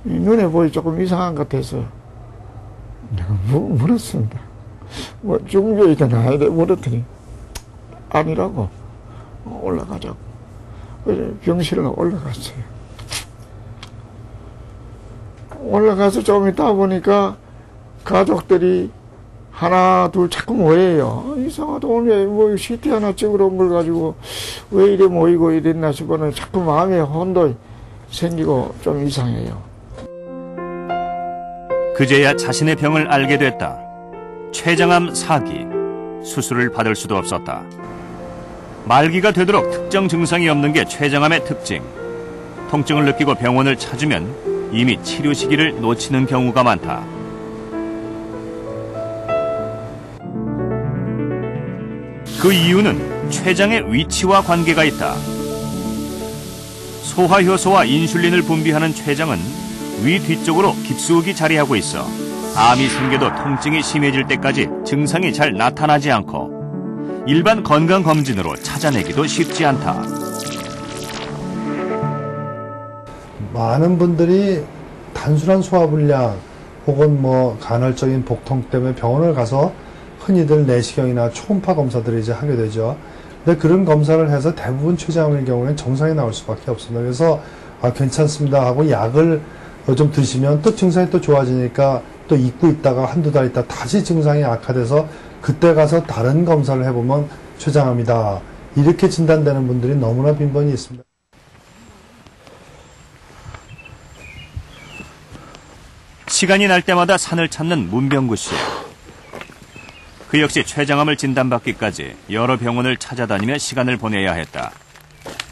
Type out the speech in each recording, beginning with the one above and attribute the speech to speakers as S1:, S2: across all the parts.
S1: 눈에 보이 조금 이상한 것 같아서 내가 물었습니다. 뭐 중교이든 나야 돼 물었더니 아니라고 올라가자고. 그래서 병실로 올라갔어요. 올라가서 좀 있다 보니까 가족들이 하나 둘 자꾸 모여요. 이상하다 오늘 뭐 CT 하나 찍으러 온 걸 가지고 왜 이래 모이고 이랬나 싶어는 자꾸 마음에 혼도 생기고 좀 이상해요.
S2: 그제야 자신의 병을 알게 됐다. 췌장암 4기. 수술을 받을 수도 없었다. 말기가 되도록 특정 증상이 없는 게 췌장암의 특징. 통증을 느끼고 병원을 찾으면 이미 치료 시기를 놓치는 경우가 많다. 그 이유는 췌장의 위치와 관계가 있다. 소화효소와 인슐린을 분비하는 췌장은 위 뒤쪽으로 깊숙이 자리하고 있어 암이 생겨도 통증이 심해질 때까지 증상이 잘 나타나지 않고 일반 건강검진으로 찾아내기도 쉽지 않다.
S3: 많은 분들이 단순한 소화불량 혹은 뭐 간헐적인 복통 때문에 병원을 가서 흔히들 내시경이나 초음파 검사들을 이제 하게 되죠. 근데 그런 검사를 해서 대부분 췌장암의 경우에는 정상이 나올 수밖에 없습니다. 그래서 괜찮습니다 하고 약을 좀 드시면 또 증상이 또 좋아지니까 또 잊고 있다가 한두 달 있다 다시 증상이 악화돼서 그때 가서 다른 검사를 해보면 췌장암이다. 이렇게 진단되는 분들이 너무나 빈번히 있습니다.
S2: 시간이 날 때마다 산을 찾는 문병구 씨. 그 역시 췌장암을 진단받기까지 여러 병원을 찾아다니며 시간을 보내야 했다.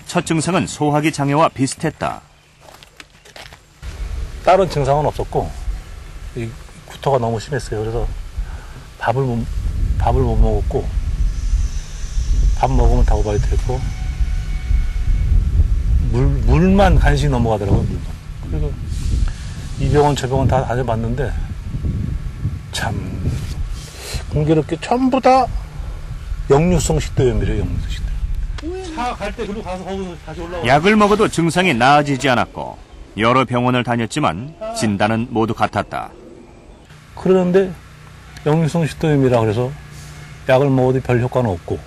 S2: 첫 증상은 소화기 장애와 비슷했다.
S4: 다른 증상은 없었고 이 구토가 너무 심했어요. 그래서 밥을 못 먹었고 밥 먹으면 다고발됐고 물만 간신히 넘어가더라고요. 물만. 그래서 이 병원 저 병원 다 다녀봤는데 참 공교롭게 전부 다 역류성 식도염이래요. 역류성 식도염. 차 갈 때 그리고 가서 거기서 다시 올라오고.
S2: 약을 먹어도 증상이 나아지지 않았고 여러 병원을 다녔지만 진단은 모두 같았다.
S4: 그러는데 역류성 식도염이라 그래서 약을 먹어도 별 효과는 없고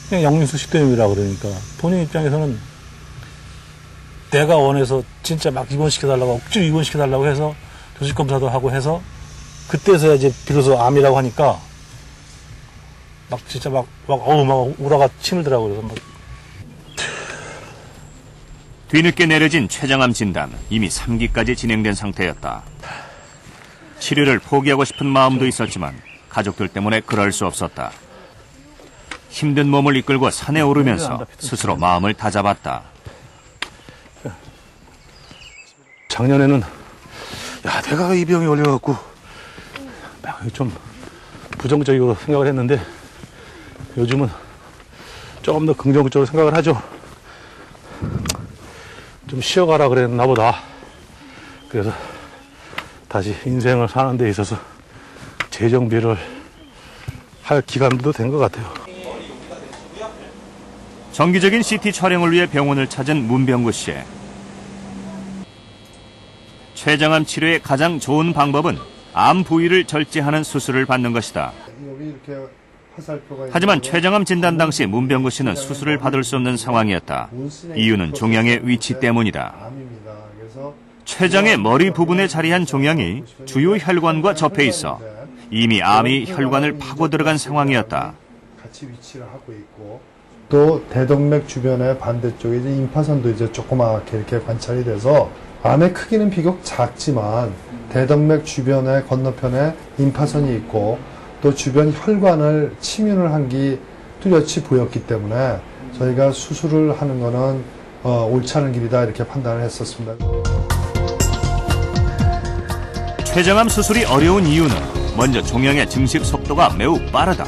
S4: 그냥 역류성 식도염이라 그러니까 본인 입장에서는 내가 원해서 진짜 막 입원시켜달라고 억지로 입원시켜달라고 해서 조직검사도 하고 해서 그때서야 이제 비로소 암이라고 하니까 막 진짜 막 우라가 치밀더라고요. 그래서 막
S2: 뒤늦게 내려진 췌장암 진단, 이미 3기까지 진행된 상태였다. 치료를 포기하고 싶은 마음도 있었지만 가족들 때문에 그럴 수 없었다. 힘든 몸을 이끌고 산에 오르면서 스스로 마음을 다잡았다.
S4: 작년에는 내가 이 병이 걸려갖고 좀 부정적으로 생각을 했는데 요즘은 조금 더 긍정적으로 생각을 하죠. 좀 쉬어가라 그랬나 보다. 그래서 다시 인생을 사는 데 있어서 재정비를 할 기간도 된 것 같아요.
S2: 정기적인 CT 촬영을 위해 병원을 찾은 문병구 씨. 췌장암 치료의 가장 좋은 방법은 암 부위를 절제하는 수술을 받는 것이다. 하지만 췌장암 진단 당시 문병구 씨는 수술을 받을 수 없는 상황이었다. 이유는 종양의 위치 때문이다. 췌장의 머리 부분에 자리한 종양이 주요 혈관과 접해 있어 이미 암이 혈관을 파고 들어간 상황이었다.
S3: 같이 위치를 하고 있고 또 대동맥 주변의 반대쪽에 이제 임파선도 이제 조그맣게 이렇게 관찰이 돼서 암의 크기는 비교적 작지만 대동맥 주변의 건너편에 임파선이 있고 또 주변 혈관을 침윤을 한 게 뚜렷이 보였기 때문에 저희가 수술을 하는 거는 옳지 않은 길이다 이렇게 판단을 했었습니다.
S2: 췌장암 수술이 어려운 이유는 먼저 종양의 증식 속도가 매우 빠르다.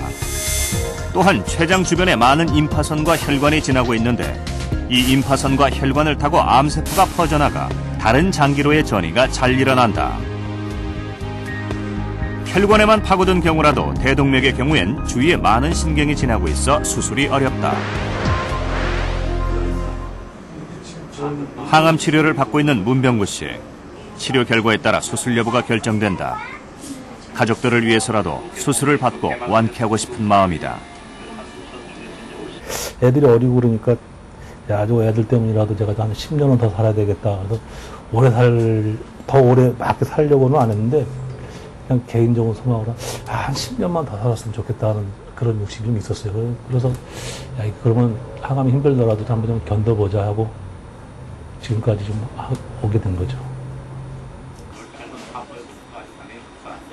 S2: 또한 췌장 주변에 많은 임파선과 혈관이 지나고 있는데 이 임파선과 혈관을 타고 암세포가 퍼져나가 다른 장기로의 전이가 잘 일어난다. 혈관에만 파고든 경우라도 대동맥의 경우엔 주위에 많은 신경이 지나고 있어 수술이 어렵다. 항암 치료를 받고 있는 문병구 씨. 치료 결과에 따라 수술 여부가 결정된다. 가족들을 위해서라도 수술을 받고 완쾌하고 싶은 마음이다.
S4: 애들이 어리고 그러니까 야, 저 애들 때문이라도 제가 한 10년은 더 살아야 되겠다. 그래서 더 오래 막 살려고는 안 했는데 그냥 개인적으로 소망으로 한 10년만 더 살았으면 좋겠다는 그런 욕심이 좀 있었어요. 그래서 야, 그러면 항암이 힘들더라도 한번 좀 견뎌보자 하고 지금까지 좀 오게 된 거죠.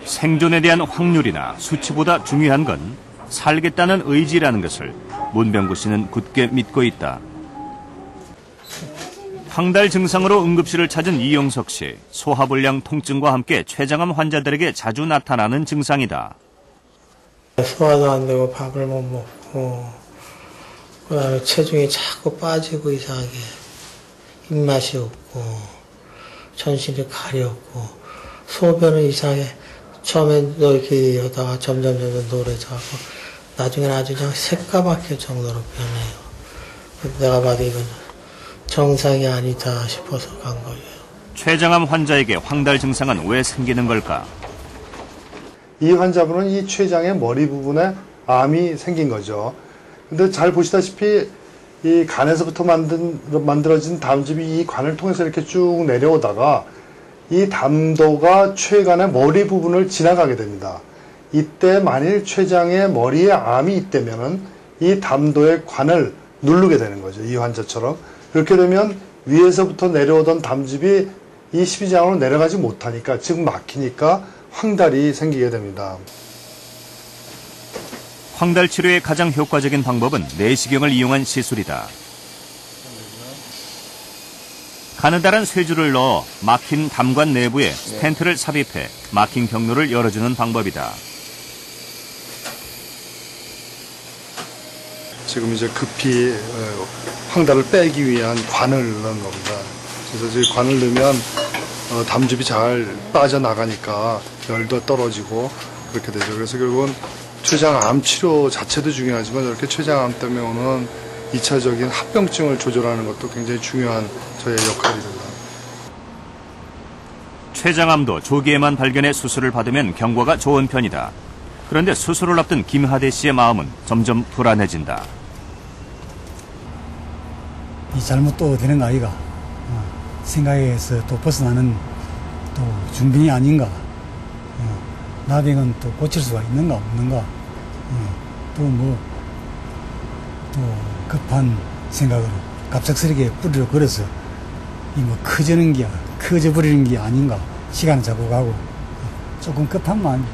S2: 생존에 대한 확률이나 수치보다 중요한 건 살겠다는 의지라는 것을 문병구 씨는 굳게 믿고 있다. 황달 증상으로 응급실을 찾은 이용석 씨. 소화불량 통증과 함께 췌장암 환자들에게 자주 나타나는 증상이다.
S5: 소화도 안 되고 밥을 못 먹고 그다음에 체중이 자꾸 빠지고 이상하게 입맛이 없고 전신이 가렵고 소변은 이상하게 처음엔 이렇게 하다가 점점 노래져하고 나중에는 아주 그냥 새까맣게 정도로 변해요. 내가 봐도 이건 정상이 아니다 싶어서 간 거예요.
S2: 췌장암 환자에게 황달 증상은 왜 생기는 걸까?
S3: 이 환자분은 이 췌장의 머리 부분에 암이 생긴 거죠. 근데 잘 보시다시피 이 간에서부터 만들어진 담즙이 이 관을 통해서 이렇게 쭉 내려오다가 이 담도가 췌간의 머리 부분을 지나가게 됩니다. 이때 만일 췌장의 머리에 암이 있다면은 이 담도의 관을 누르게 되는 거죠. 이 환자처럼. 그렇게 되면 위에서부터 내려오던 담즙이 이 12장으로 내려가지 못하니까, 즉 막히니까 황달이 생기게 됩니다.
S2: 황달 치료의 가장 효과적인 방법은 내시경을 이용한 시술이다. 가느다란 쇠줄을 넣어 막힌 담관 내부에 스텐트를 삽입해 막힌 경로를 열어주는 방법이다.
S3: 지금 이제 급히 황달을 빼기 위한 관을 넣은 겁니다. 그래서 이 관을 넣으면 담즙이 잘 빠져나가니까 열도 떨어지고 그렇게 되죠. 그래서 결국은 췌장암 치료 자체도 중요하지만 이렇게 췌장암 때문에 오는 2차적인 합병증을 조절하는 것도 굉장히 중요한 저의 역할입니다.
S2: 췌장암도 조기에만 발견해 수술을 받으면 경과가 좋은 편이다. 그런데 수술을 앞둔 김하대 씨의 마음은 점점 불안해진다.
S6: 이 잘못 또 되는 거 아이가? 생각에서 또 벗어나는 또 준비이 아닌가? 나병은 또 고칠 수가 있는가 없는가? 또 급한 생각으로 갑작스럽게 뿌리를 걸어서 커져버리는 게 아닌가? 시간을 자꾸 가고 조금 급한 마음.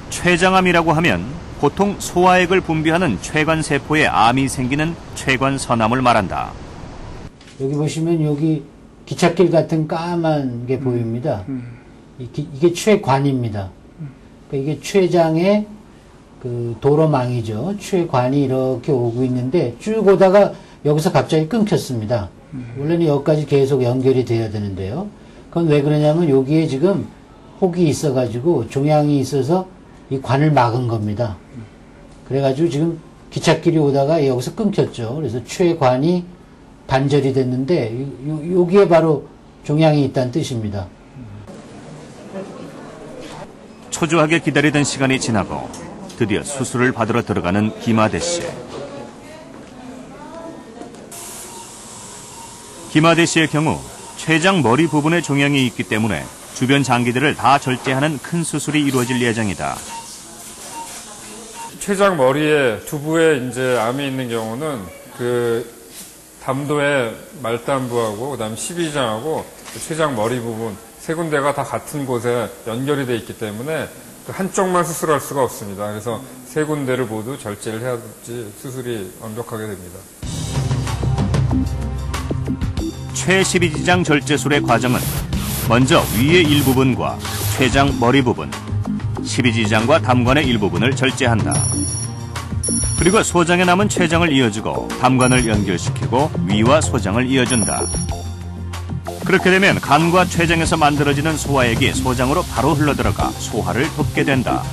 S2: 췌장암이라고 하면 보통 소화액을 분비하는 췌관세포에 암이 생기는 췌관선암을 말한다.
S7: 여기 보시면 여기 기찻길 같은 까만 게 보입니다. 이게 췌관입니다. 그러니까 이게 췌장의 그 도로망이죠. 췌관이 이렇게 오고 있는데 쭉 오다가 여기서 갑자기 끊겼습니다. 원래는 여기까지 계속 연결이 돼야 되는데요. 그건 왜 그러냐면 여기에 지금 혹이 있어가지고 종양이 있어서 이 관을 막은 겁니다. 그래가지고 지금 기찻길이 오다가 여기서 끊겼죠. 그래서 췌관이 단절이 됐는데 여기에 바로 종양이 있다는 뜻입니다.
S2: 초조하게 기다리던 시간이 지나고 드디어 수술을 받으러 들어가는 김하대 씨. 김하대 씨의 경우 췌장 머리 부분에 종양이 있기 때문에 주변 장기들을 다 절제하는 큰 수술이 이루어질 예정이다.
S8: 췌장 머리에 두부에 이제 암이 있는 경우는 그 담도의 말담부하고 그다음 12장하고 췌장 머리 부분 세 군데가 다 같은 곳에 연결이 돼 있기 때문에 그 한쪽만 수술할 수가 없습니다. 그래서 세 군데를 모두 절제를 해야지 수술이 완벽하게 됩니다.
S2: 췌12지장 절제술의 과정은 먼저 위의 일부분과 췌장 머리 부분, 12지장과 담관의 일부분을 절제한다. 그리고 소장에 남은 췌장을 이어주고 담관을 연결시키고 위와 소장을 이어준다. 그렇게 되면 간과 췌장에서 만들어지는 소화액이 소장으로 바로 흘러들어가 소화를 돕게 된다.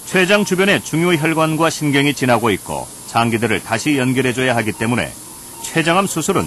S2: 췌장 주변에 중요 혈관과 신경이 지나고 있고 장기들을 다시 연결해줘야 하기 때문에 췌장암 수술은